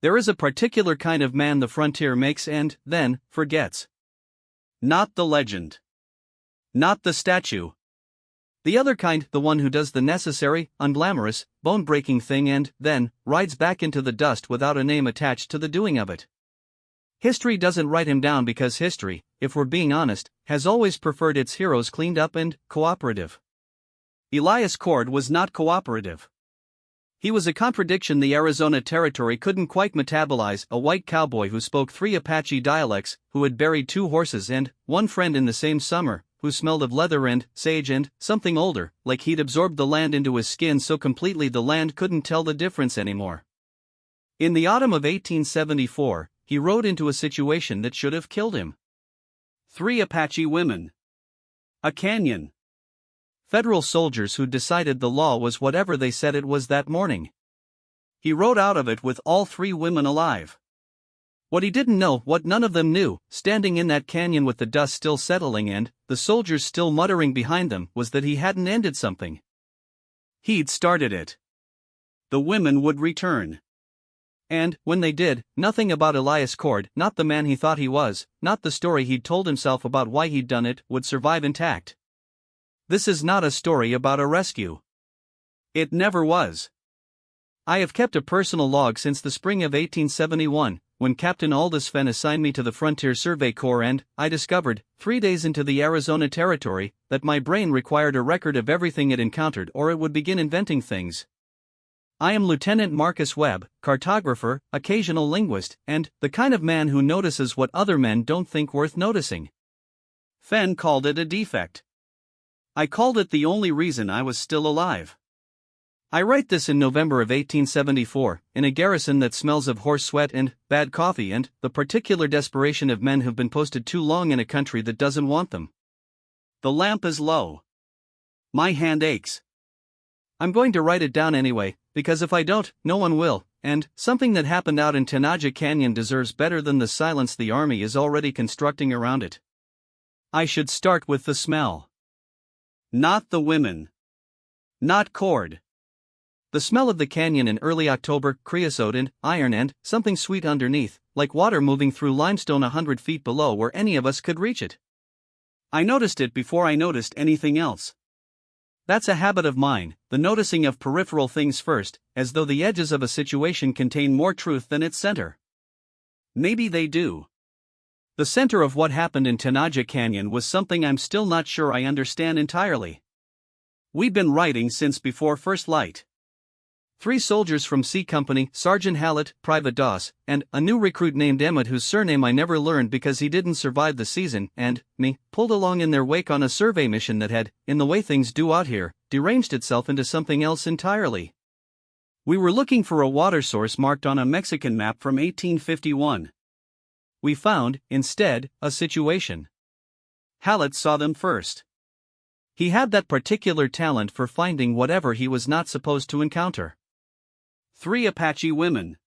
There is a particular kind of man the frontier makes and, then, forgets. Not the legend. Not the statue. The other kind, the one who does the necessary, unglamorous, bone-breaking thing and, then, rides back into the dust without a name attached to the doing of it. History doesn't write him down because history, if we're being honest, has always preferred its heroes cleaned up and cooperative. Elias Cord was not cooperative. He was a contradiction the Arizona Territory couldn't quite metabolize, a white cowboy who spoke 3 Apache dialects, who had buried 2 horses and 1 friend in the same summer, who smelled of leather and sage and something older, like he'd absorbed the land into his skin so completely the land couldn't tell the difference anymore. In the autumn of 1874, he rode into a situation that should have killed him. 3 Apache women. A canyon. Federal soldiers who decided the law was whatever they said it was that morning. He rode out of it with all 3 women alive. What he didn't know, what none of them knew, standing in that canyon with the dust still settling and the soldiers still muttering behind them, was that he hadn't ended something. He'd started it. The women would return. And, when they did, nothing about Elias Cord, not the man he thought he was, not the story he'd told himself about why he'd done it, would survive intact. This is not a story about a rescue. It never was. I have kept a personal log since the spring of 1871, when Captain Aldous Fenn assigned me to the Frontier Survey Corps and I discovered, 3 days into the Arizona Territory, that my brain required a record of everything it encountered or it would begin inventing things. I am Lieutenant Marcus Webb, cartographer, occasional linguist, and the kind of man who notices what other men don't think worth noticing. Fenn called it a defect. I called it the only reason I was still alive. I write this in November of 1874, in a garrison that smells of horse sweat and bad coffee and the particular desperation of men who've been posted too long in a country that doesn't want them. The lamp is low. My hand aches. I'm going to write it down anyway, because if I don't, no one will, and something that happened out in Tenaya Canyon deserves better than the silence the army is already constructing around it. I should start with the smell. Not the women. Not Cord. The smell of the canyon in early October, creosote and iron and something sweet underneath, like water moving through limestone 100 feet below where any of us could reach it. I noticed it before I noticed anything else. That's a habit of mine, the noticing of peripheral things first, as though the edges of a situation contain more truth than its center. Maybe they do. The center of what happened in Tenaya Canyon was something I'm still not sure I understand entirely. We've been writing since before first light. 3 soldiers from C Company, Sergeant Hallett, Private Doss, and a new recruit named Emmett whose surname I never learned because he didn't survive the season, and me, pulled along in their wake on a survey mission that had, in the way things do out here, deranged itself into something else entirely. We were looking for a water source marked on a Mexican map from 1851. We found, instead, a situation. Hallett saw them first. He had that particular talent for finding whatever he was not supposed to encounter. 3 Apache women.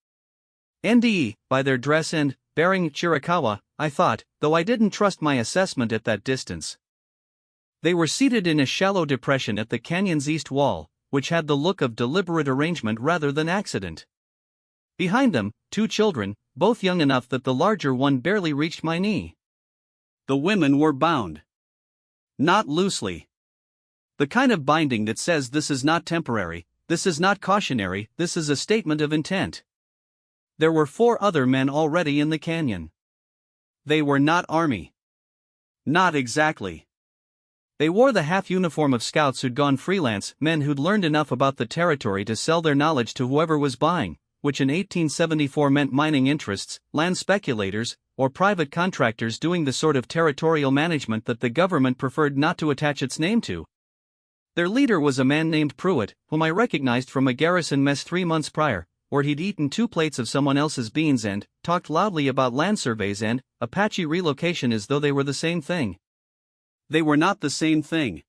NDE, by their dress and bearing Chiricahua, I thought, though I didn't trust my assessment at that distance. They were seated in a shallow depression at the canyon's east wall, which had the look of deliberate arrangement rather than accident. Behind them, 2 children, both young enough that the larger one barely reached my knee. The women were bound. Not loosely. The kind of binding that says this is not temporary, this is not cautionary, this is a statement of intent. There were 4 other men already in the canyon. They were not army. Not exactly. They wore the half uniform of scouts who'd gone freelance, men who'd learned enough about the territory to sell their knowledge to whoever was buying, which in 1874 meant mining interests, land speculators, or private contractors doing the sort of territorial management that the government preferred not to attach its name to. Their leader was a man named Pruitt, whom I recognized from a garrison mess 3 months prior, where he'd eaten 2 plates of someone else's beans and talked loudly about land surveys and Apache relocation as though they were the same thing. They were not the same thing.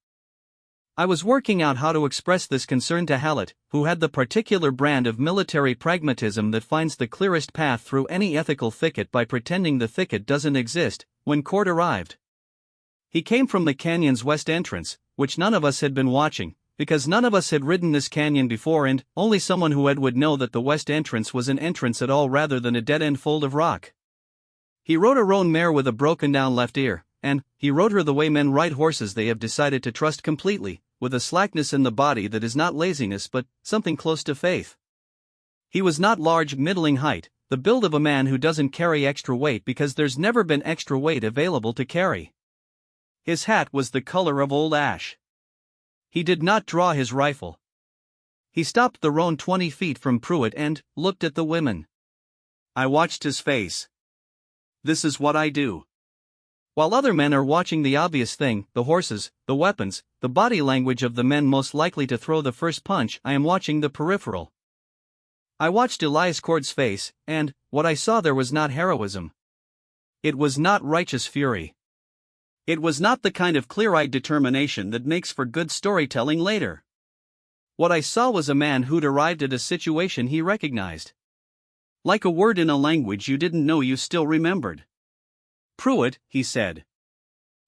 I was working out how to express this concern to Hallett, who had the particular brand of military pragmatism that finds the clearest path through any ethical thicket by pretending the thicket doesn't exist, when Cord arrived. He came from the canyon's west entrance, which none of us had been watching, because none of us had ridden this canyon before and only someone who had would know that the west entrance was an entrance at all rather than a dead-end fold of rock. He rode a roan mare with a broken-down left ear, and he rode her the way men ride horses they have decided to trust completely, with a slackness in the body that is not laziness but something close to faith. He was not large, middling height, the build of a man who doesn't carry extra weight because there's never been extra weight available to carry. His hat was the color of old ash. He did not draw his rifle. He stopped the roan 20 feet from Pruitt and looked at the women. I watched his face. This is what I do. While other men are watching the obvious thing, the horses, the weapons, the body language of the men most likely to throw the first punch, I am watching the peripheral. I watched Elias Cord's face, and what I saw there was not heroism. It was not righteous fury. It was not the kind of clear-eyed determination that makes for good storytelling later. What I saw was a man who'd arrived at a situation he recognized. Like a word in a language you didn't know you still remembered. Pruitt, he said.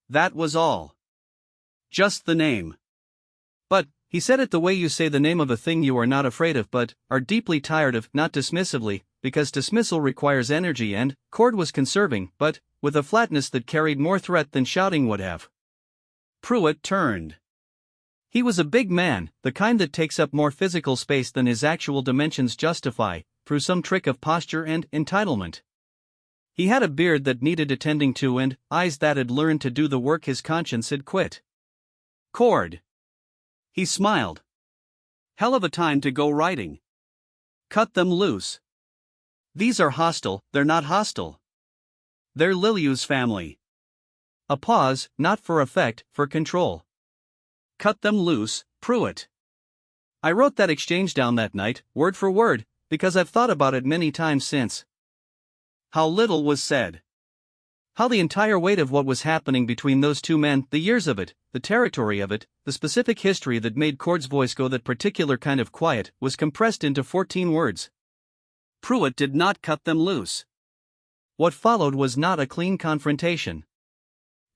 That was all. Just the name. But, he said it the way you say the name of a thing you are not afraid of but are deeply tired of, not dismissively, because dismissal requires energy and Cord was conserving, but with a flatness that carried more threat than shouting would have. Pruitt turned. He was a big man, the kind that takes up more physical space than his actual dimensions justify, through some trick of posture and entitlement. He had a beard that needed attending to and eyes that had learned to do the work his conscience had quit. Cord. He smiled. Hell of a time to go riding. Cut them loose. These are hostile, they're not hostile. They're Liliu's family. A pause, not for effect, for control. Cut them loose, Pruitt. I wrote that exchange down that night, word for word, because I've thought about it many times since. How little was said. How the entire weight of what was happening between those two men, the years of it, the territory of it, the specific history that made Cord's voice go that particular kind of quiet, was compressed into 14 words. Pruitt did not cut them loose. What followed was not a clean confrontation.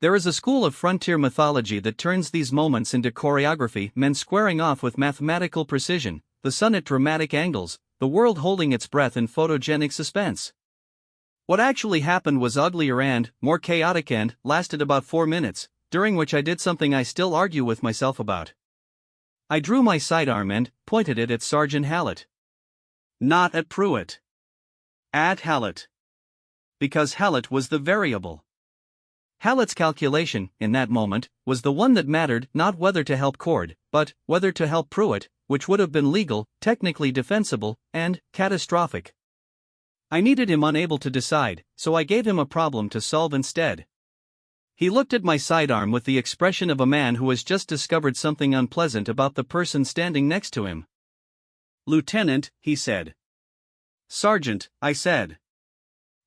There is a school of frontier mythology that turns these moments into choreography, men squaring off with mathematical precision, the sun at dramatic angles, the world holding its breath in photogenic suspense. What actually happened was uglier and more chaotic and lasted about 4 minutes, during which I did something I still argue with myself about. I drew my sidearm and pointed it at Sergeant Hallett. Not at Pruitt. At Hallett. Because Hallett was the variable. Hallett's calculation, in that moment, was the one that mattered, not whether to help Cord, but whether to help Pruitt, which would have been legal, technically defensible, and catastrophic. I needed him unable to decide, so I gave him a problem to solve instead. He looked at my sidearm with the expression of a man who has just discovered something unpleasant about the person standing next to him. Lieutenant, he said. Sergeant, I said.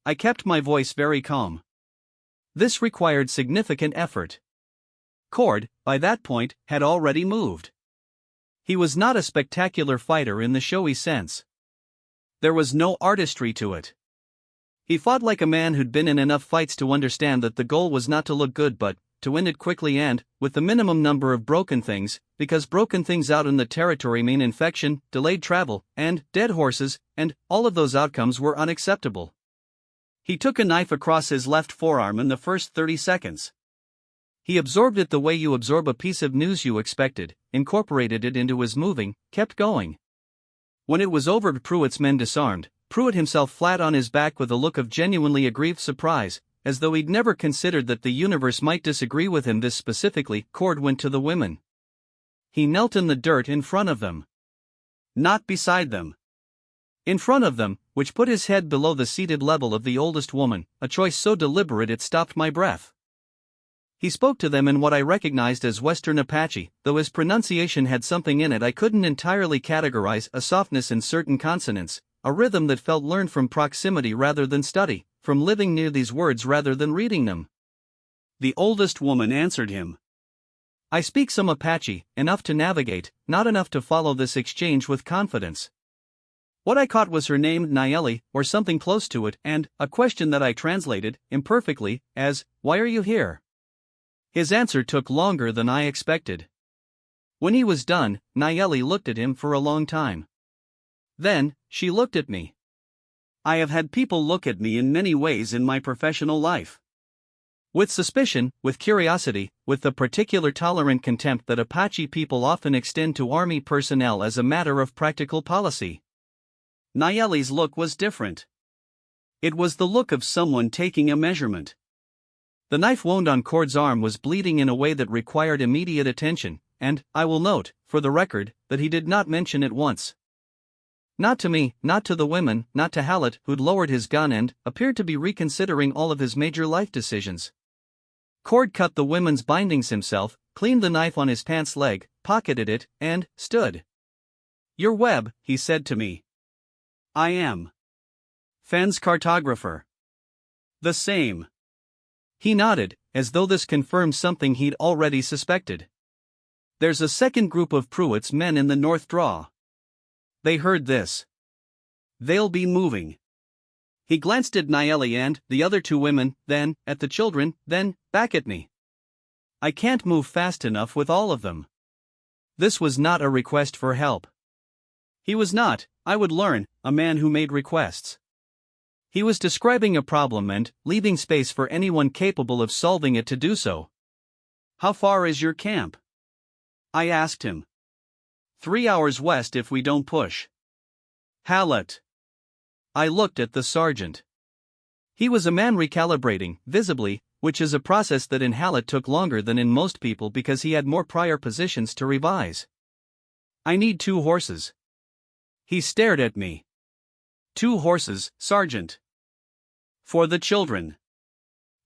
I kept my voice very calm. This required significant effort. Cord, by that point, had already moved. He was not a spectacular fighter in the showy sense. There was no artistry to it. He fought like a man who'd been in enough fights to understand that the goal was not to look good but to win it quickly and with the minimum number of broken things, because broken things out in the territory mean infection, delayed travel, and dead horses, and all of those outcomes were unacceptable. He took a knife across his left forearm in the first 30 seconds. He absorbed it the way you absorb a piece of news you expected, incorporated it into his moving, kept going. When it was over, Pruitt's men disarmed, Pruitt himself flat on his back with a look of genuinely aggrieved surprise, as though he'd never considered that the universe might disagree with him this specifically. Cord went to the women. He knelt in the dirt in front of them. Not beside them. In front of them, which put his head below the seated level of the oldest woman, a choice so deliberate it stopped my breath. He spoke to them in what I recognized as Western Apache, though his pronunciation had something in it I couldn't entirely categorize, a softness in certain consonants, a rhythm that felt learned from proximity rather than study, from living near these words rather than reading them. The oldest woman answered him. I speak some Apache, enough to navigate, not enough to follow this exchange with confidence. What I caught was her name, Nayeli, or something close to it, and a question that I translated, imperfectly, as, "Why are you here?" His answer took longer than I expected. When he was done, Nayeli looked at him for a long time. Then, she looked at me. I have had people look at me in many ways in my professional life. With suspicion, with curiosity, with the particular tolerant contempt that Apache people often extend to army personnel as a matter of practical policy. Nayeli's look was different. It was the look of someone taking a measurement. The knife wound on Cord's arm was bleeding in a way that required immediate attention, and, I will note, for the record, that he did not mention it once. Not to me, not to the women, not to Hallett, who'd lowered his gun and appeared to be reconsidering all of his major life decisions. Cord cut the women's bindings himself, cleaned the knife on his pants leg, pocketed it, and stood. "You're Webb," he said to me. "I am. Fenn's cartographer." "The same." He nodded, as though this confirmed something he'd already suspected. "There's a second group of Pruitt's men in the North Draw. They heard this. They'll be moving." He glanced at Nayeli and the other two women, then at the children, then back at me. "I can't move fast enough with all of them." This was not a request for help. He was not, I would learn, a man who made requests. He was describing a problem and leaving space for anyone capable of solving it to do so. "How far is your camp?" I asked him. 3 hours west if we don't push." "Hallett." I looked at the sergeant. He was a man recalibrating, visibly, which is a process that in Hallett took longer than in most people because he had more prior positions to revise. "I need 2 horses." He stared at me. "2 horses, Sergeant." "For the children."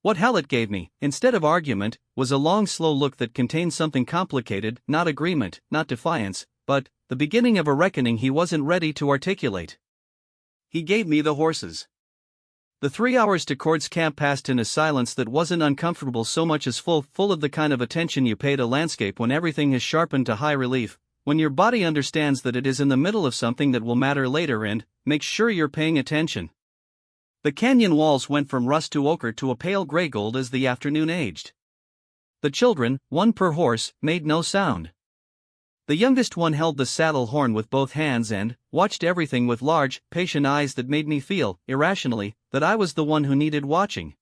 What Hallett gave me, instead of argument, was a long slow look that contained something complicated, not agreement, not defiance, but the beginning of a reckoning he wasn't ready to articulate. He gave me the horses. The 3 hours to Cord's camp passed in a silence that wasn't uncomfortable so much as full of the kind of attention you pay to landscape when everything has sharpened to high relief, when your body understands that it is in the middle of something that will matter later and makes sure you're paying attention. The canyon walls went from rust to ochre to a pale gray gold as the afternoon aged. The children, 1 per horse, made no sound. The youngest one held the saddle horn with both hands and watched everything with large, patient eyes that made me feel, irrationally, that I was the one who needed watching.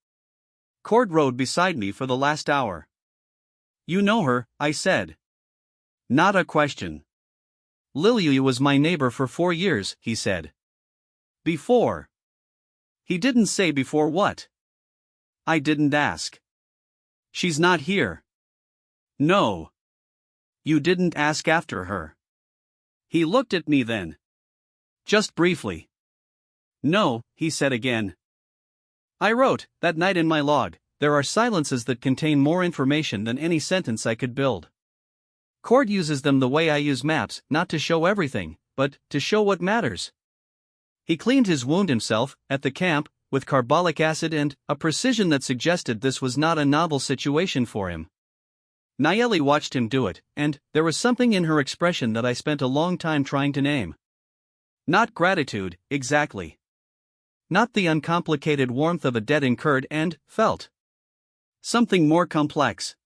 Cord rode beside me for the last hour. "You know her," I said. "Not a question." "Lilia was my neighbor for 4 years," he said. "Before." He didn't say before what. I didn't ask. "She's not here." "No." "You didn't ask after her." He looked at me then. "Just briefly." "No," he said again. I wrote, that night in my log, "There are silences that contain more information than any sentence I could build." Cord uses them the way I use maps, not to show everything, but to show what matters. He cleaned his wound himself, at the camp, with carbolic acid and a precision that suggested this was not a novel situation for him. Nayeli watched him do it, and there was something in her expression that I spent a long time trying to name. Not gratitude, exactly. Not the uncomplicated warmth of a debt incurred and felt. Something more complex.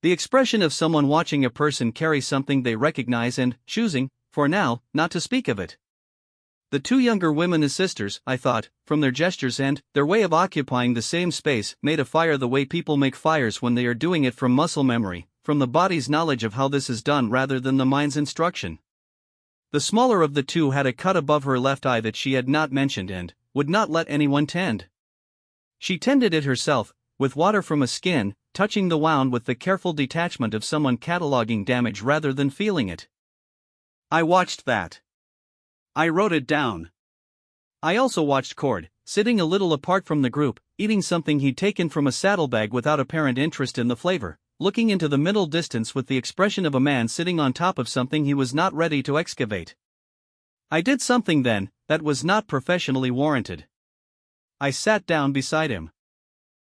The expression of someone watching a person carry something they recognize and choosing, for now, not to speak of it. The 2 younger women as sisters, I thought, from their gestures and their way of occupying the same space, made a fire the way people make fires when they are doing it from muscle memory, from the body's knowledge of how this is done rather than the mind's instruction. The smaller of the 2 had a cut above her left eye that she had not mentioned and would not let anyone tend. She tended it herself, with water from a skin, touching the wound with the careful detachment of someone cataloging damage rather than feeling it. I watched that. I wrote it down. I also watched Cord, sitting a little apart from the group, eating something he'd taken from a saddlebag without apparent interest in the flavor, looking into the middle distance with the expression of a man sitting on top of something he was not ready to excavate. I did something then that was not professionally warranted. I sat down beside him.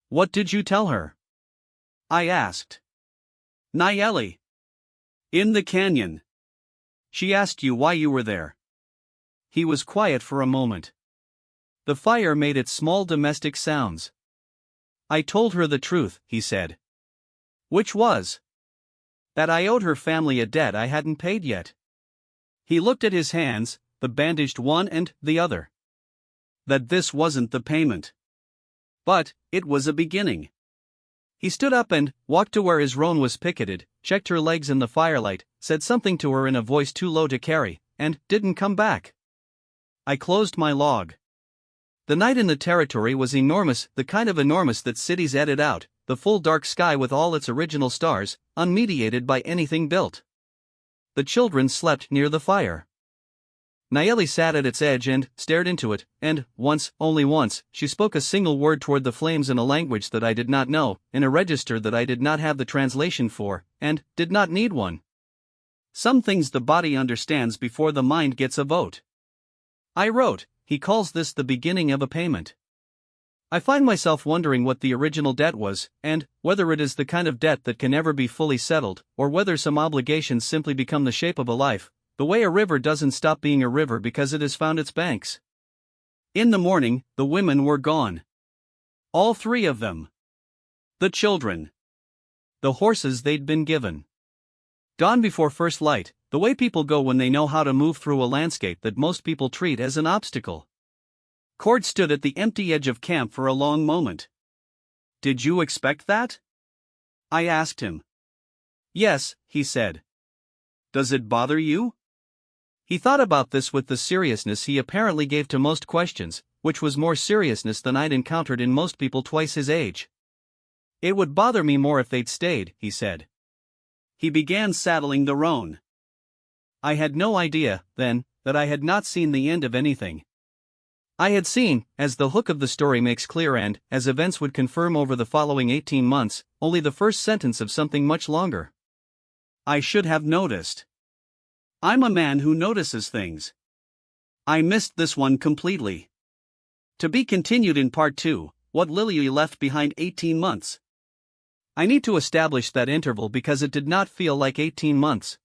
"What did you tell her?" I asked. "Nayeli. In the canyon. She asked you why you were there." He was quiet for a moment. The fire made its small domestic sounds. "I told her the truth," he said. "Which was?" That I owed her family a debt I hadn't paid yet. He looked at his hands, the bandaged one and the other. That this wasn't the payment. But it was a beginning. He stood up and walked to where his roan was picketed, checked her legs in the firelight, said something to her in a voice too low to carry, and didn't come back. I closed my log. The night in the territory was enormous, the kind of enormous that cities edit out, the full dark sky with all its original stars, unmediated by anything built. The children slept near the fire. Nayeli sat at its edge and stared into it, and once, only once, she spoke a single word toward the flames in a language that I did not know, in a register that I did not have the translation for, and did not need one. Some things the body understands before the mind gets a vote. I wrote, he calls this the beginning of a payment. I find myself wondering what the original debt was, and whether it is the kind of debt that can never be fully settled, or whether some obligations simply become the shape of a life, the way a river doesn't stop being a river because it has found its banks. In the morning, the women were gone. All three of them. The children. The horses they'd been given. Gone before first light, the way people go when they know how to move through a landscape that most people treat as an obstacle. Cord stood at the empty edge of camp for a long moment. Did you expect that? I asked him. Yes, he said. Does it bother you? He thought about this with the seriousness he apparently gave to most questions, which was more seriousness than I'd encountered in most people twice his age. It would bother me more if they'd stayed, he said. He began saddling the roan. I had no idea, then, that I had not seen the end of anything. I had seen, as the hook of the story makes clear and, as events would confirm over the following 18 months, only the first sentence of something much longer. I should have noticed. I'm a man who notices things. I missed this one completely. To be continued in part 2, what Lily left behind 18 months. I need to establish that interval because it did not feel like 18 months.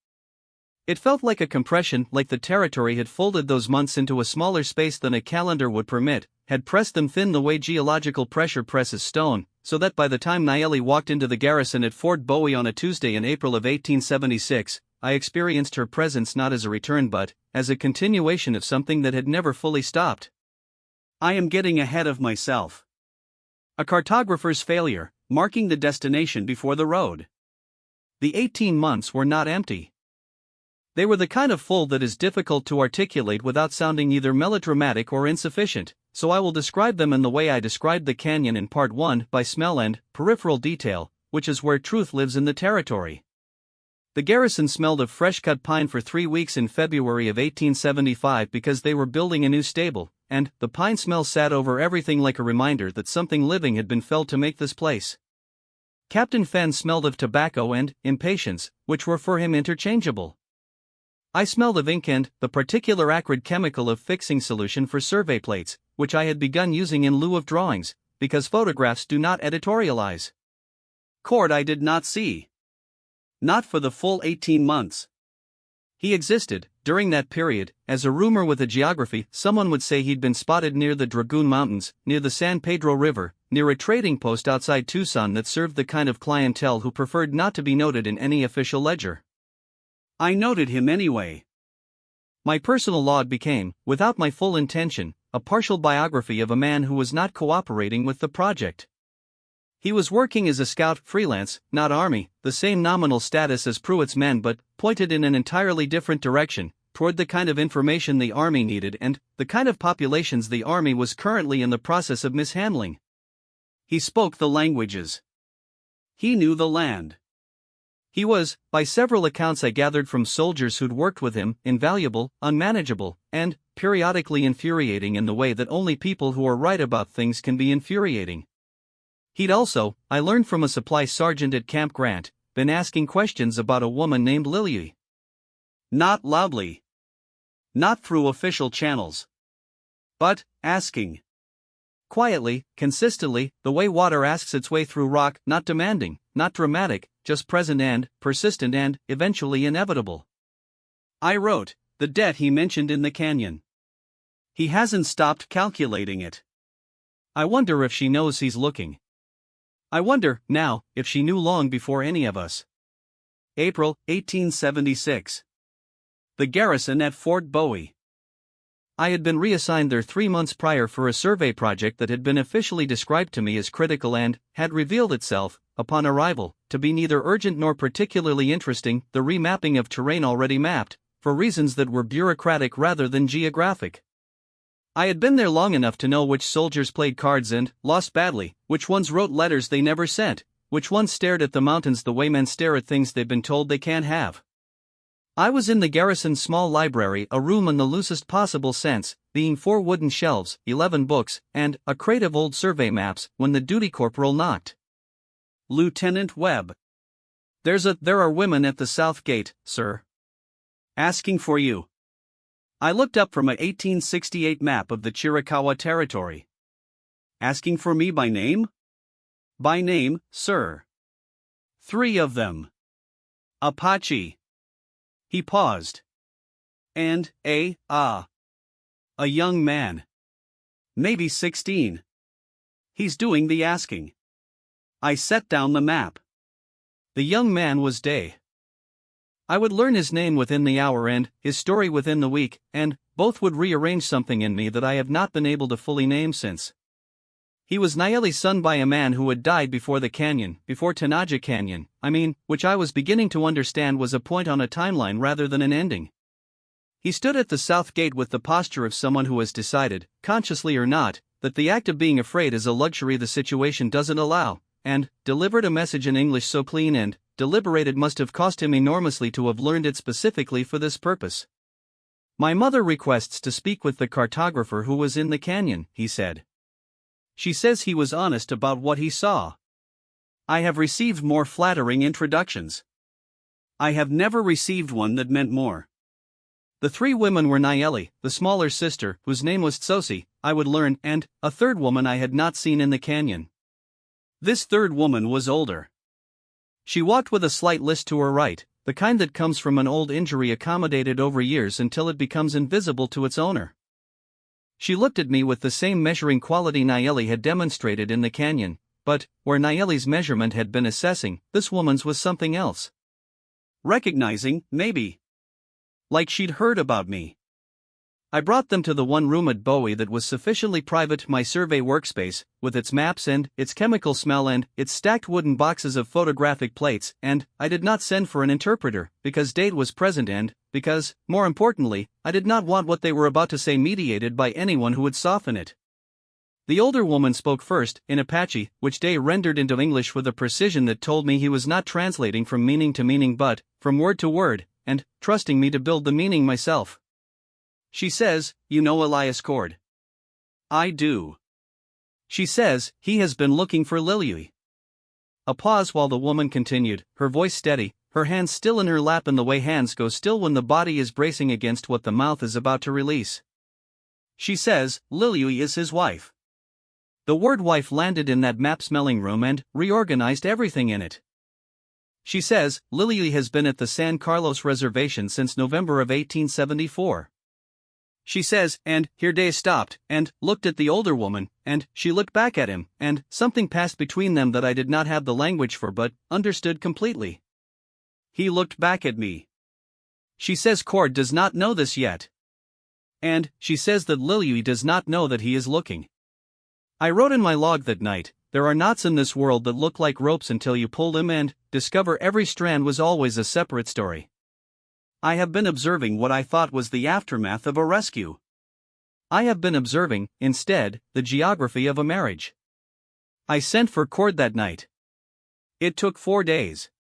It felt like a compression, like the territory had folded those months into a smaller space than a calendar would permit, had pressed them thin the way geological pressure presses stone, so that by the time Nayeli walked into the garrison at Fort Bowie on a Tuesday in April of 1876, I experienced her presence not as a return but as a continuation of something that had never fully stopped. I am getting ahead of myself. A cartographer's failure, marking the destination before the road. The 18 months were not empty. They were the kind of full that is difficult to articulate without sounding either melodramatic or insufficient, so I will describe them in the way I described the canyon in part 1, by smell and peripheral detail, which is where truth lives in the territory. The garrison smelled of fresh-cut pine for 3 weeks in February of 1875 because they were building a new stable, and the pine smell sat over everything like a reminder that something living had been felled to make this place. Captain Fenn smelled of tobacco and impatience, which were for him interchangeable. I smelled of ink and the particular acrid chemical of fixing solution for survey plates, which I had begun using in lieu of drawings, because photographs do not editorialize. Cord I did not see. Not for the full 18 months. He existed, during that period, as a rumor with a geography. Someone would say he'd been spotted near the Dragoon Mountains, near the San Pedro River, near a trading post outside Tucson that served the kind of clientele who preferred not to be noted in any official ledger. I noted him anyway. My personal log became, without my full intention, a partial biography of a man who was not cooperating with the project. He was working as a scout, freelance, not army, the same nominal status as Pruitt's men but pointed in an entirely different direction, toward the kind of information the army needed and the kind of populations the army was currently in the process of mishandling. He spoke the languages. He knew the land. He was, by several accounts I gathered from soldiers who'd worked with him, invaluable, unmanageable, and periodically infuriating in the way that only people who are right about things can be infuriating. He'd also, I learned from a supply sergeant at Camp Grant, been asking questions about a woman named Lily. Not loudly. Not through official channels. But, asking. Quietly, consistently, the way water asks its way through rock, not demanding, not dramatic, just present and persistent and eventually inevitable. I wrote, the debt he mentioned in the canyon. He hasn't stopped calculating it. I wonder if she knows he's looking. I wonder, now, if she knew long before any of us. April, 1876. The garrison at Fort Bowie. I had been reassigned there 3 months prior for a survey project that had been officially described to me as critical and had revealed itself, upon arrival, to be neither urgent nor particularly interesting, the remapping of terrain already mapped, for reasons that were bureaucratic rather than geographic. I had been there long enough to know which soldiers played cards and lost badly, which ones wrote letters they never sent, which ones stared at the mountains the way men stare at things they've been told they can't have. I was in the garrison's small library, a room in the loosest possible sense, being 4 wooden shelves, 11 books, and a crate of old survey maps, when the duty corporal knocked. Lieutenant Webb. There are women at the south gate, sir. Asking for you. I looked up from a 1868 map of the Chiricahua Territory. Asking for me by name? By name, sir. 3 of them. Apache. He paused. And a young man. Maybe 16. He's doing the asking. I set down the map. The young man was Day. I would learn his name within the hour and his story within the week, and both would rearrange something in me that I have not been able to fully name since. He was Nayeli's son by a man who had died before the canyon, before Tanaja Canyon, which I was beginning to understand was a point on a timeline rather than an ending. He stood at the south gate with the posture of someone who has decided, consciously or not, that the act of being afraid is a luxury the situation doesn't allow, and delivered a message in English so clean and deliberated must have cost him enormously to have learned it specifically for this purpose. My mother requests to speak with the cartographer who was in the canyon, he said. She says he was honest about what he saw. I have received more flattering introductions. I have never received one that meant more. The 3 women were Nayeli, the smaller sister, whose name was Tsosi, I would learn, and a 3rd woman I had not seen in the canyon. This 3rd woman was older. She walked with a slight list to her right, the kind that comes from an old injury accommodated over years until it becomes invisible to its owner. She looked at me with the same measuring quality Nayeli had demonstrated in the canyon, but, where Nayeli's measurement had been assessing, this woman's was something else. Recognizing, maybe. Like she'd heard about me. I brought them to the one room at Bowie that was sufficiently private, my survey workspace, with its maps and its chemical smell and its stacked wooden boxes of photographic plates, and I did not send for an interpreter, because Dade was present and, because, more importantly, I did not want what they were about to say mediated by anyone who would soften it. The older woman spoke first, in Apache, which Day rendered into English with a precision that told me he was not translating from meaning to meaning but, from word to word, and trusting me to build the meaning myself. She says, "You know Elias Cord?" "I do." She says, "He has been looking for Lily." A pause while the woman continued, her voice steady, her hands still in her lap in the way hands go still when the body is bracing against what the mouth is about to release. She says, "Lily is his wife." The word wife landed in that map-smelling room and reorganized everything in it. She says, "Lily has been at the San Carlos Reservation since November of 1874. She says, and here Day stopped, and looked at the older woman, and she looked back at him, and something passed between them that I did not have the language for but understood completely. He looked back at me. She says Cord does not know this yet. And she says that Lily does not know that he is looking. I wrote in my log that night, "There are knots in this world that look like ropes until you pull them and discover every strand was always a separate story." I have been observing what I thought was the aftermath of a rescue. I have been observing, instead, the geography of a marriage. I sent for Cord that night. It took 4 days.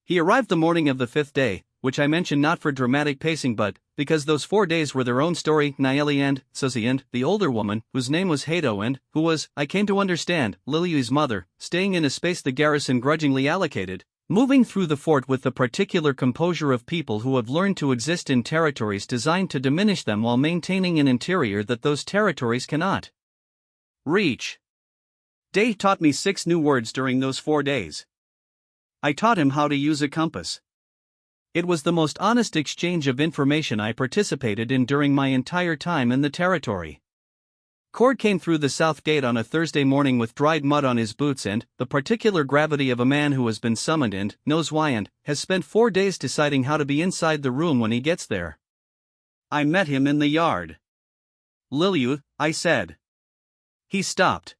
He arrived the morning of the 5th day, which I mention not for dramatic pacing but because those 4 days were their own story. Nayeli and Susie and the older woman, whose name was Hato and who was, I came to understand, Lily's mother, staying in a space the garrison grudgingly allocated, moving through the fort with the particular composure of people who have learned to exist in territories designed to diminish them while maintaining an interior that those territories cannot reach. Day taught me 6 new words during those 4 days. I taught him how to use a compass. It was the most honest exchange of information I participated in during my entire time in the territory. Cord came through the south gate on a Thursday morning with dried mud on his boots and the particular gravity of a man who has been summoned and knows why and has spent 4 days deciding how to be inside the room when he gets there. I met him in the yard. Liliu, I said. He stopped.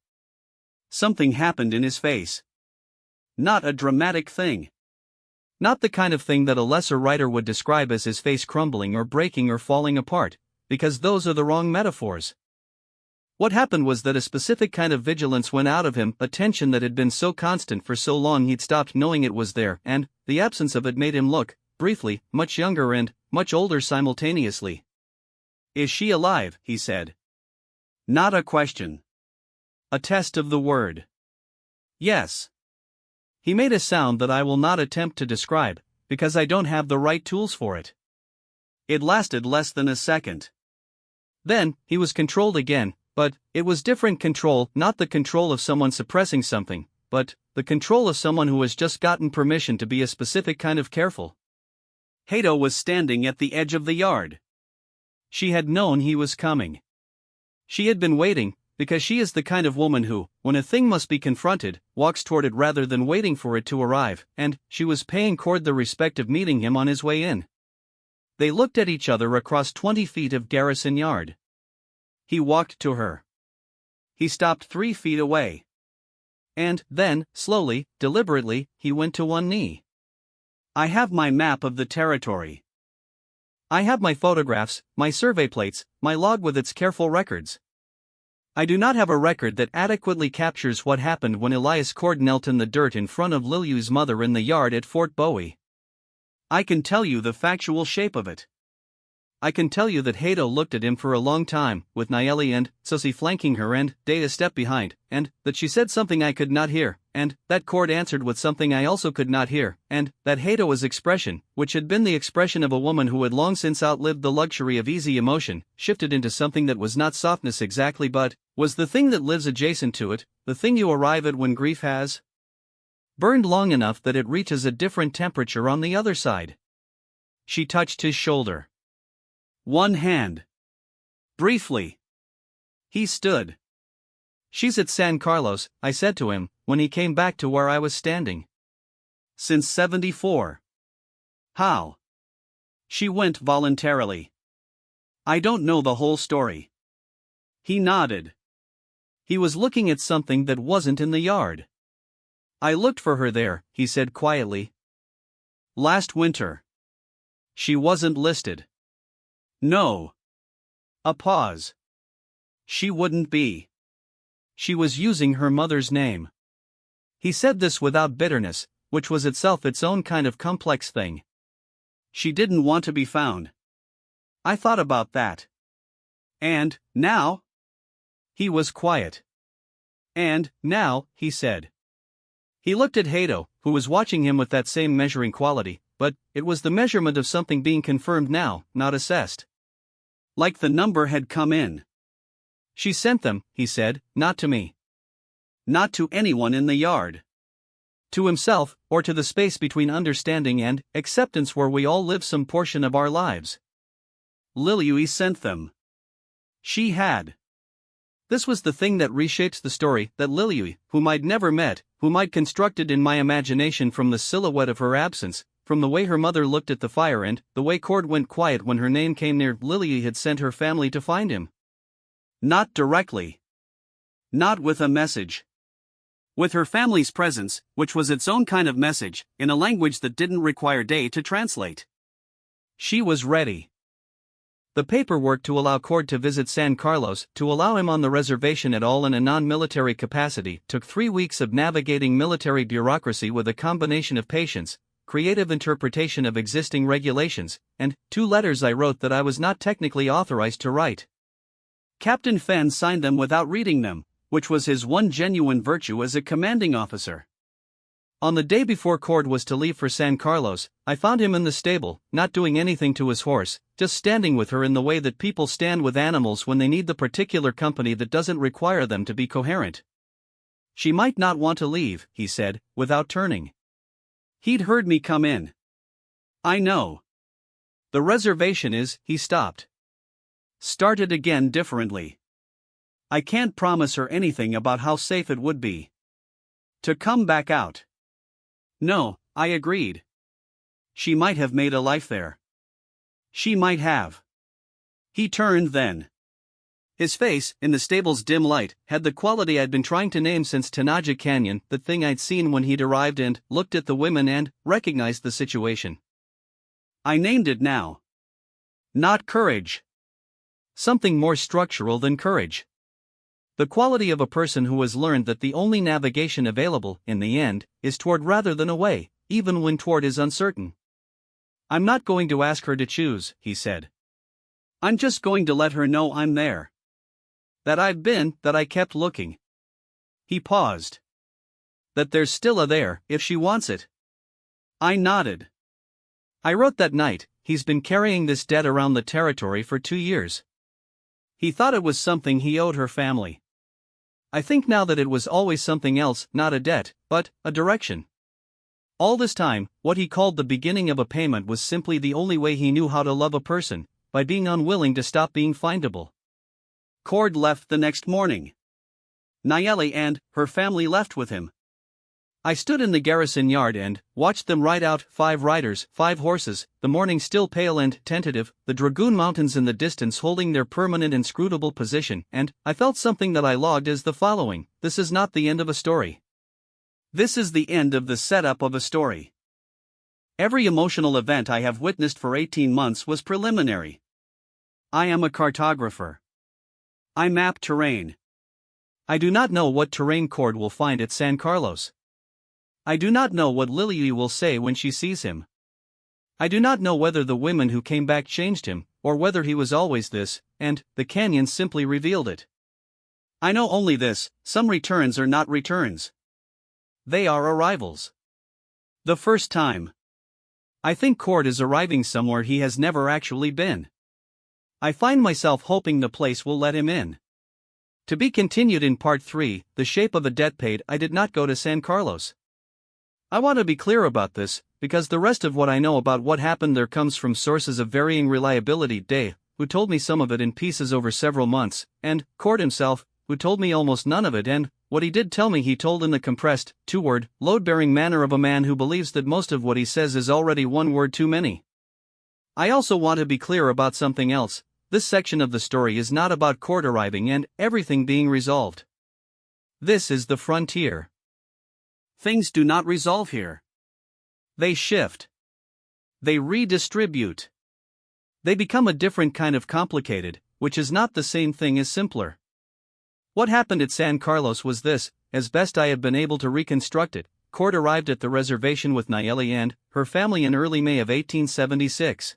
Something happened in his face. Not a dramatic thing. Not the kind of thing that a lesser writer would describe as his face crumbling or breaking or falling apart, because those are the wrong metaphors. What happened was that a specific kind of vigilance went out of him, a tension that had been so constant for so long he'd stopped knowing it was there, and the absence of it made him look, briefly, much younger and much older simultaneously. Is she alive? He said. Not a question. A test of the word. Yes. He made a sound that I will not attempt to describe, because I don't have the right tools for it. It lasted less than a second. Then, he was controlled again, but it was different control, not the control of someone suppressing something, but the control of someone who has just gotten permission to be a specific kind of careful. Hato was standing at the edge of the yard. She had known he was coming. She had been waiting, because she is the kind of woman who, when a thing must be confronted, walks toward it rather than waiting for it to arrive, and she was paying Cord the respect of meeting him on his way in. They looked at each other across 20 feet of Garrison Yard. He walked to her. He stopped 3 feet away. And then, slowly, deliberately, he went to one knee. I have my map of the territory. I have my photographs, my survey plates, my log with its careful records. I do not have a record that adequately captures what happened when Elias Cord knelt in the dirt in front of Liliu's mother in the yard at Fort Bowie. I can tell you the factual shape of it. I can tell you that Hato looked at him for a long time, with Nayeli and Susie flanking her and Day a step behind, and that she said something I could not hear, and that Cord answered with something I also could not hear, and that Hato's expression, which had been the expression of a woman who had long since outlived the luxury of easy emotion, shifted into something that was not softness exactly but was the thing that lives adjacent to it, the thing you arrive at when grief has burned long enough that it reaches a different temperature on the other side. She touched his shoulder. One hand. Briefly. He stood. She's at San Carlos, I said to him, when he came back to where I was standing. Since 74. How? She went voluntarily. I don't know the whole story. He nodded. He was looking at something that wasn't in the yard. I looked for her there, he said quietly. Last winter. She wasn't listed. No. A pause. She wouldn't be. She was using her mother's name. He said this without bitterness, which was itself its own kind of complex thing. She didn't want to be found. I thought about that. And, now? He was quiet. And, now, he said. He looked at Hato, who was watching him with that same measuring quality, but it was the measurement of something being confirmed now, not assessed. Like the number had come in. She sent them, he said, not to me. Not to anyone in the yard. To himself, or to the space between understanding and acceptance where we all live some portion of our lives. Liliu sent them. She had. This was the thing that reshapes the story that Liliu, whom I'd never met, whom I'd constructed in my imagination from the silhouette of her absence, from the way her mother looked at the fire and the way Cord went quiet when her name came near. Liliu had sent her family to find him. Not directly. Not with a message. With her family's presence, which was its own kind of message, in a language that didn't require Day to translate. She was ready. The paperwork to allow Cord to visit San Carlos, to allow him on the reservation at all in a non-military capacity, took 3 weeks of navigating military bureaucracy with a combination of patience, creative interpretation of existing regulations, and 2 letters I wrote that I was not technically authorized to write. Captain Fenn signed them without reading them, which was his one genuine virtue as a commanding officer. On the day before Cord was to leave for San Carlos, I found him in the stable, not doing anything to his horse, just standing with her in the way that people stand with animals when they need the particular company that doesn't require them to be coherent. She might not want to leave, he said, without turning. He'd heard me come in. I know. The reservation is, he stopped. Started again differently. I can't promise her anything about how safe it would be to come back out. No, I agreed. She might have made a life there. She might have. He turned then. His face, in the stable's dim light, had the quality I'd been trying to name since Tanaja Canyon, the thing I'd seen when he'd arrived and looked at the women and recognized the situation. I named it now. Not courage. Something more structural than courage. The quality of a person who has learned that the only navigation available, in the end, is toward rather than away, even when toward is uncertain. I'm not going to ask her to choose, he said. I'm just going to let her know I'm there. That I've been, that I kept looking. He paused. That there's still a there, if she wants it. I nodded. I wrote that night, he's been carrying this debt around the territory for 2 years. He thought it was something he owed her family. I think now that it was always something else, not a debt, but a direction. All this time, what he called the beginning of a payment was simply the only way he knew how to love a person, by being unwilling to stop being findable. Cord left the next morning. Nayeli and her family left with him. I stood in the garrison yard and watched them ride out, 5 riders, 5 horses, the morning still pale and tentative, the Dragoon Mountains in the distance holding their permanent inscrutable position, and I felt something that I logged as the following: this is not the end of a story. This is the end of the setup of a story. Every emotional event I have witnessed for 18 months was preliminary. I am a cartographer. I map terrain. I do not know what terrain Cord will find at San Carlos. I do not know what Lily will say when she sees him. I do not know whether the women who came back changed him, or whether he was always this, and the canyon simply revealed it. I know only this: some returns are not returns. They are arrivals. The first time. I think Cord is arriving somewhere he has never actually been. I find myself hoping the place will let him in. To be continued in Part 3, The Shape of a Debt Paid. I did not go to San Carlos. I want to be clear about this, because the rest of what I know about what happened there comes from sources of varying reliability. Day, who told me some of it in pieces over several months, and Cord himself, who told me almost none of it, and what he did tell me he told in the compressed, 2-word, load-bearing manner of a man who believes that most of what he says is already 1 word too many. I also want to be clear about something else. This section of the story is not about Cord arriving and everything being resolved. This is the frontier. Things do not resolve here. They shift. They redistribute. They become a different kind of complicated, which is not the same thing as simpler. What happened at San Carlos was this: as best I have been able to reconstruct it, Cord arrived at the reservation with Nayeli and her family in early May of 1876.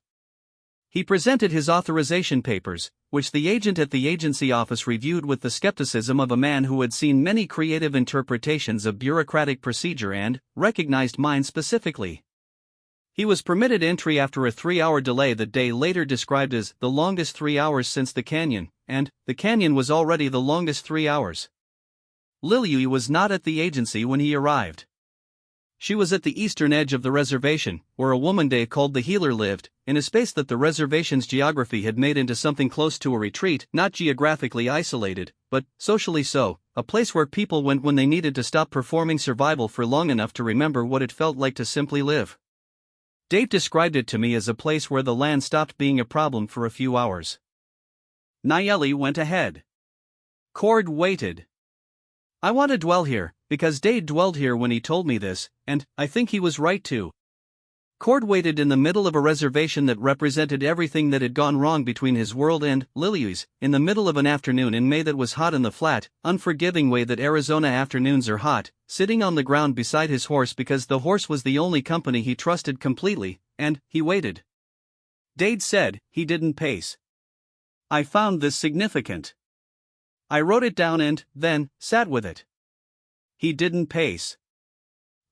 He presented his authorization papers, which the agent at the agency office reviewed with the skepticism of a man who had seen many creative interpretations of bureaucratic procedure and recognized mine specifically. He was permitted entry after a 3-hour delay that Day later described as the longest 3 hours since the canyon, and the canyon was already the longest 3 hours. Lily was not at the agency when he arrived. She was at the eastern edge of the reservation, where a woman Day called the Healer lived, in a space that the reservation's geography had made into something close to a retreat, not geographically isolated, but socially so, a place where people went when they needed to stop performing survival for long enough to remember what it felt like to simply live. Dave described it to me as a place where the land stopped being a problem for a few hours. Nayeli went ahead. Cord waited. I want to dwell here, because Dade dwelled here when he told me this, and I think he was right too. Cord waited in the middle of a reservation that represented everything that had gone wrong between his world and Lily's, in the middle of an afternoon in May that was hot in the flat, unforgiving way that Arizona afternoons are hot, sitting on the ground beside his horse because the horse was the only company he trusted completely, and he waited. Dade said he didn't pace. I found this significant. I wrote it down and, then, sat with it. He didn't pace.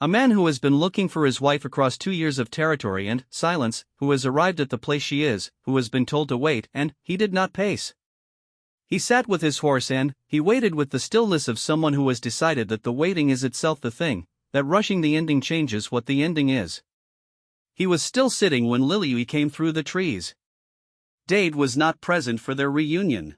A man who has been looking for his wife across 2 years of territory and silence, who has arrived at the place she is, who has been told to wait, and he did not pace. He sat with his horse and he waited with the stillness of someone who has decided that the waiting is itself the thing, that rushing the ending changes what the ending is. He was still sitting when Lily came through the trees. Dade was not present for their reunion.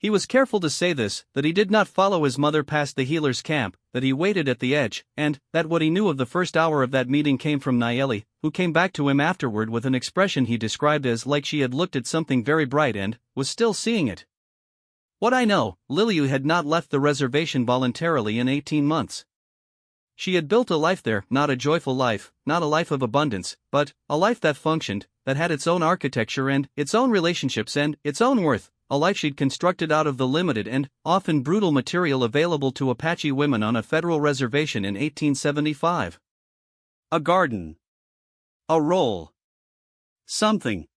He was careful to say this, that he did not follow his mother past the healer's camp, that he waited at the edge, and that what he knew of the first hour of that meeting came from Nayeli, who came back to him afterward with an expression he described as like she had looked at something very bright and was still seeing it. What I know, Liliu had not left the reservation voluntarily in 18 months. She had built a life there, not a joyful life, not a life of abundance, but a life that functioned, that had its own architecture and its own relationships and its own worth, a life she'd constructed out of the limited and often brutal material available to Apache women on a federal reservation in 1875. A garden. A role. Something.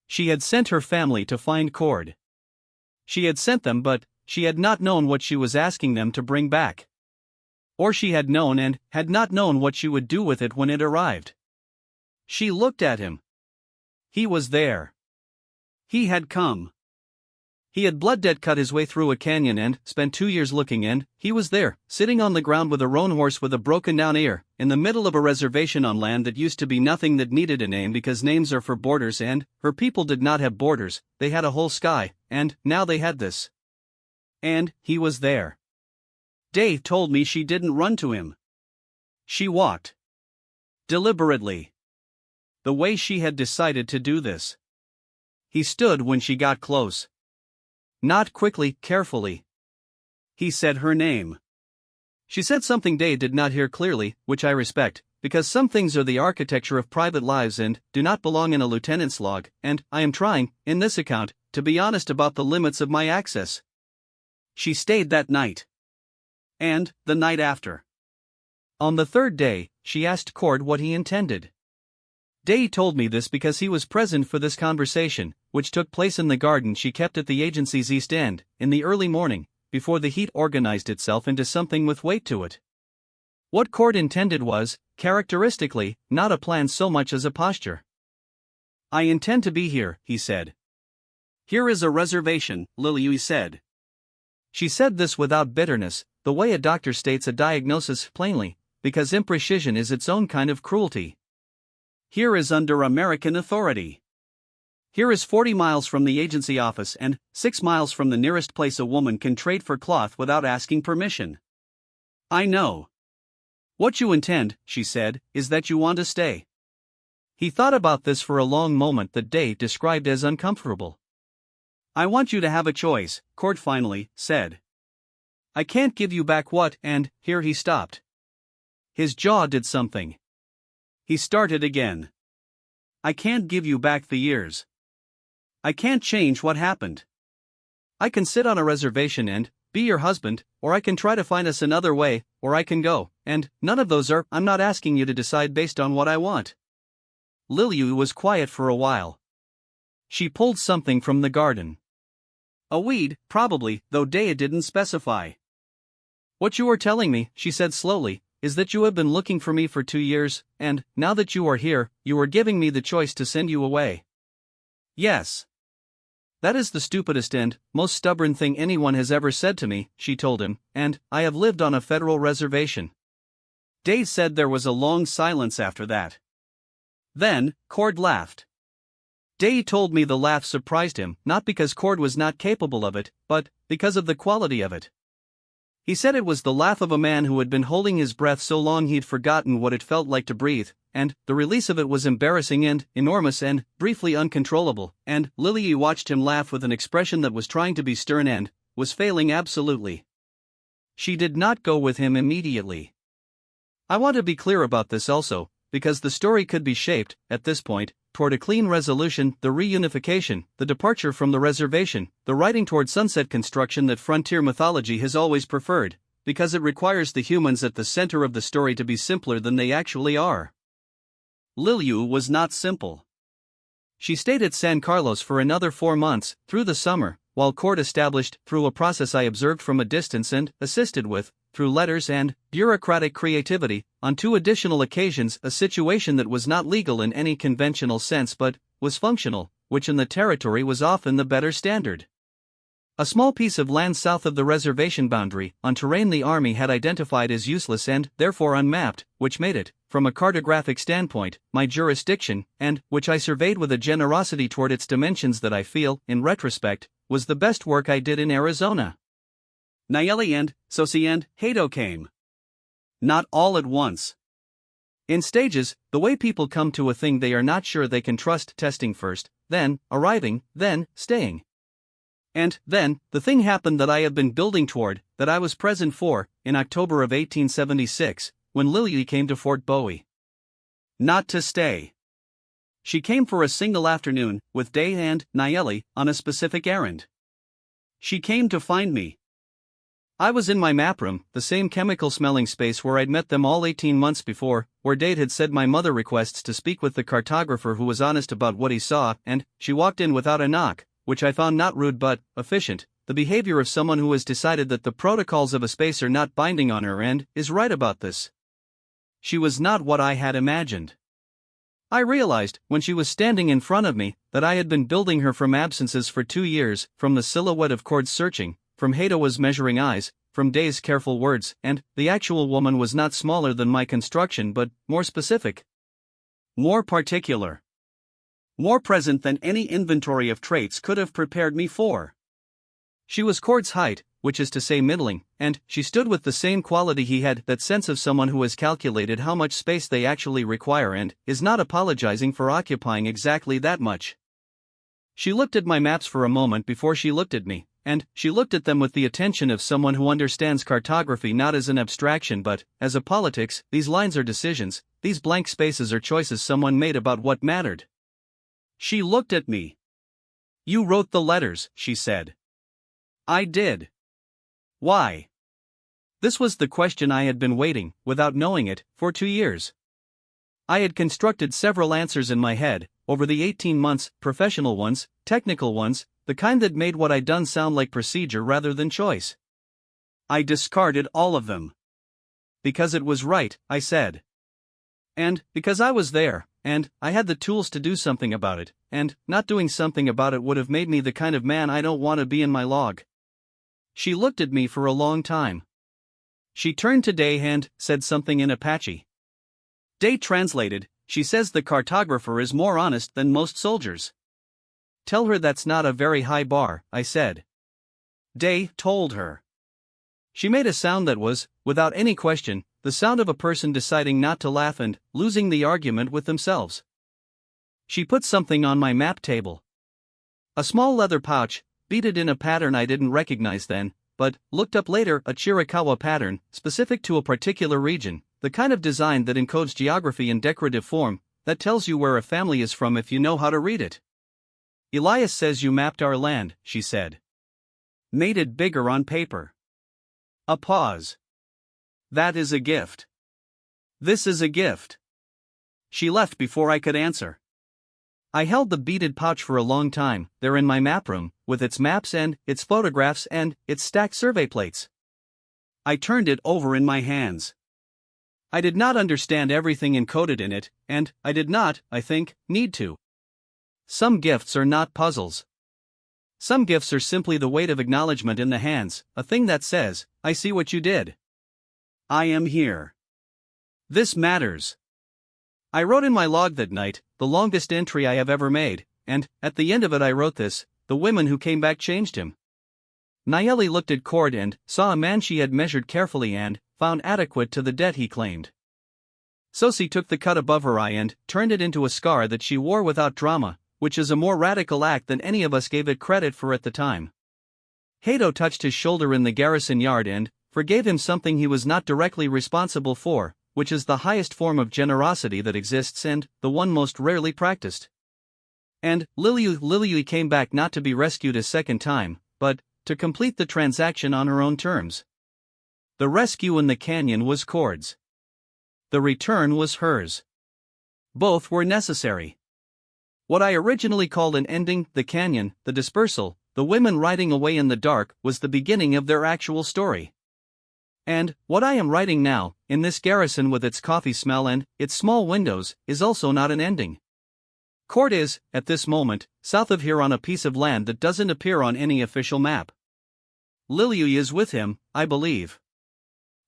She had sent her family to find Cord. She had sent them, but she had not known what she was asking them to bring back. Or she had known and had not known what she would do with it when it arrived. She looked at him. He was there. He had come. He had blood debt cut his way through a canyon and spent 2 years looking, and he was there, sitting on the ground with a roan horse with a broken down ear, in the middle of a reservation on land that used to be nothing that needed a name because names are for borders, and her people did not have borders, they had a whole sky, and now they had this. And he was there. Dave told me she didn't run to him. She walked. Deliberately. The way she had decided to do this. He stood when she got close. Not quickly, carefully. He said her name. She said something Dave did not hear clearly, which I respect, because some things are the architecture of private lives and do not belong in a lieutenant's log, and I am trying, in this account, to be honest about the limits of my access. She stayed that night. And the night after. On the third day, she asked Cord what he intended. Day told me this because he was present for this conversation, which took place in the garden she kept at the agency's east end, in the early morning, before the heat organized itself into something with weight to it. What Cord intended was, characteristically, not a plan so much as a posture. I intend to be here, he said. Here is a reservation, Liliu said. She said this without bitterness, the way a doctor states a diagnosis plainly, because imprecision is its own kind of cruelty. Here is under American authority. Here is 40 miles from the agency office and 6 miles from the nearest place a woman can trade for cloth without asking permission. I know. What you intend, she said, is that you want to stay. He thought about this for a long moment that Dave described as uncomfortable. I want you to have a choice, Cord finally said. I can't give you back what, and here he stopped. His jaw did something. He started again. I can't give you back the years. I can't change what happened. I can sit on a reservation and be your husband, or I can try to find us another way, or I can go, and none of those are. I'm not asking you to decide based on what I want. Liliu was quiet for a while. She pulled something from the garden. A weed, probably, though Dea didn't specify. What you are telling me, she said slowly, is that you have been looking for me for 2 years, and, now that you are here, you are giving me the choice to send you away. Yes. That is the stupidest and most stubborn thing anyone has ever said to me, she told him, and I have lived on a federal reservation. Dave said there was a long silence after that. Then, Cord laughed. Dave told me the laugh surprised him, not because Cord was not capable of it, but because of the quality of it. He said it was the laugh of a man who had been holding his breath so long he'd forgotten what it felt like to breathe, and the release of it was embarrassing and enormous and briefly uncontrollable, and Liliu watched him laugh with an expression that was trying to be stern and was failing absolutely. She did not go with him immediately. I want to be clear about this also, because the story could be shaped, at this point, toward a clean resolution, the reunification, the departure from the reservation, the riding toward sunset construction that frontier mythology has always preferred, because it requires the humans at the center of the story to be simpler than they actually are. Liliu was not simple. She stayed at San Carlos for another 4 months, through the summer, while Cord established, through a process I observed from a distance and assisted with, through letters and bureaucratic creativity, on 2 additional occasions a situation that was not legal in any conventional sense but was functional, which in the territory was often the better standard. A small piece of land south of the reservation boundary, on terrain the Army had identified as useless and therefore unmapped, which made it, from a cartographic standpoint, my jurisdiction, and which I surveyed with a generosity toward its dimensions that I feel, in retrospect, was the best work I did in Arizona. Nayeli and Sosi and Hato came. Not all at once. In stages, the way people come to a thing they are not sure they can trust, testing first, then arriving, then staying. And then, the thing happened that I have been building toward, that I was present for, in October of 1876, when Lily came to Fort Bowie. Not to stay. She came for a single afternoon, with Day and Nayeli, on a specific errand. She came to find me. I was in my map room, the same chemical-smelling space where I'd met them all 18 months before, where Dade had said my mother requests to speak with the cartographer who was honest about what he saw, and she walked in without a knock, which I found not rude but efficient, the behavior of someone who has decided that the protocols of a space are not binding on her and is right about this. She was not what I had imagined. I realized, when she was standing in front of me, that I had been building her from absences for 2 years, from the silhouette of Cord's searching, from Hato's measuring eyes, from Day's careful words, and the actual woman was not smaller than my construction but more specific. More particular. More present than any inventory of traits could have prepared me for. She was Cord's height, which is to say middling, and she stood with the same quality he had, that sense of someone who has calculated how much space they actually require and is not apologizing for occupying exactly that much. She looked at my maps for a moment before she looked at me, and she looked at them with the attention of someone who understands cartography not as an abstraction but as a politics. These lines are decisions, these blank spaces are choices someone made about what mattered. She looked at me. "You wrote the letters," she said. "I did." "Why?" This was the question I had been waiting, without knowing it, for 2 years. I had constructed several answers in my head, over the 18 months, professional ones, technical ones, the kind that made what I'd done sound like procedure rather than choice. I discarded all of them. Because it was right, I said. And because I was there, and I had the tools to do something about it, and not doing something about it would have made me the kind of man I don't want to be in my log. She looked at me for a long time. She turned to Day and said something in Apache. Day translated, "She says the cartographer is more honest than most soldiers." "Tell her that's not a very high bar," I said. Day told her. She made a sound that was, without any question, the sound of a person deciding not to laugh and losing the argument with themselves. She put something on my map table. A small leather pouch, beaded in a pattern I didn't recognize then, but looked up later, a Chiricahua pattern, specific to a particular region, the kind of design that encodes geography in decorative form, that tells you where a family is from if you know how to read it. "Elias says you mapped our land," she said. "Made it bigger on paper." A pause. "That is a gift." "This is a gift." She left before I could answer. I held the beaded pouch for a long time, there in my map room, with its maps and its photographs and its stacked survey plates. I turned it over in my hands. I did not understand everything encoded in it, and I did not, I think, need to. Some gifts are not puzzles. Some gifts are simply the weight of acknowledgement in the hands, a thing that says, "I see what you did. I am here. This matters." I wrote in my log that night, the longest entry I have ever made, and, at the end of it I wrote this: "The women who came back changed him." Nayeli looked at Cord and saw a man she had measured carefully and found adequate to the debt he claimed. Sosi took the cut above her eye and turned it into a scar that she wore without drama, which is a more radical act than any of us gave it credit for at the time. Hato touched his shoulder in the garrison yard and forgave him something he was not directly responsible for, which is the highest form of generosity that exists and the one most rarely practiced. And Lily came back not to be rescued a second time, but to complete the transaction on her own terms. The rescue in the canyon was Cord's. The return was hers. Both were necessary. What I originally called an ending, the canyon, the dispersal, the women riding away in the dark, was the beginning of their actual story. And what I am writing now, in this garrison with its coffee smell and its small windows, is also not an ending. Cord is, at this moment, south of here on a piece of land that doesn't appear on any official map. Lily is with him, I believe.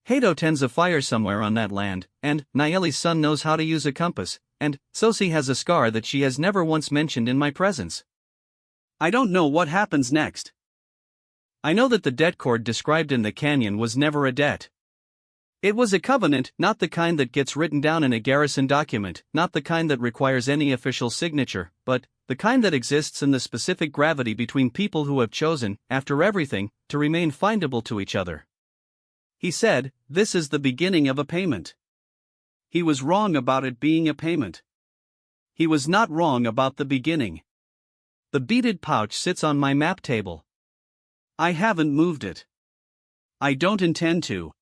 Hato tends a fire somewhere on that land, and Nayeli's son knows how to use a compass, and Sosi has a scar that she has never once mentioned in my presence. I don't know what happens next. I know that the debt cord described in the canyon was never a debt. It was a covenant, not the kind that gets written down in a garrison document, not the kind that requires any official signature, but the kind that exists in the specific gravity between people who have chosen, after everything, to remain findable to each other. He said, "This is the beginning of a payment." He was wrong about it being a payment. He was not wrong about the beginning. The beaded pouch sits on my map table. I haven't moved it. I don't intend to.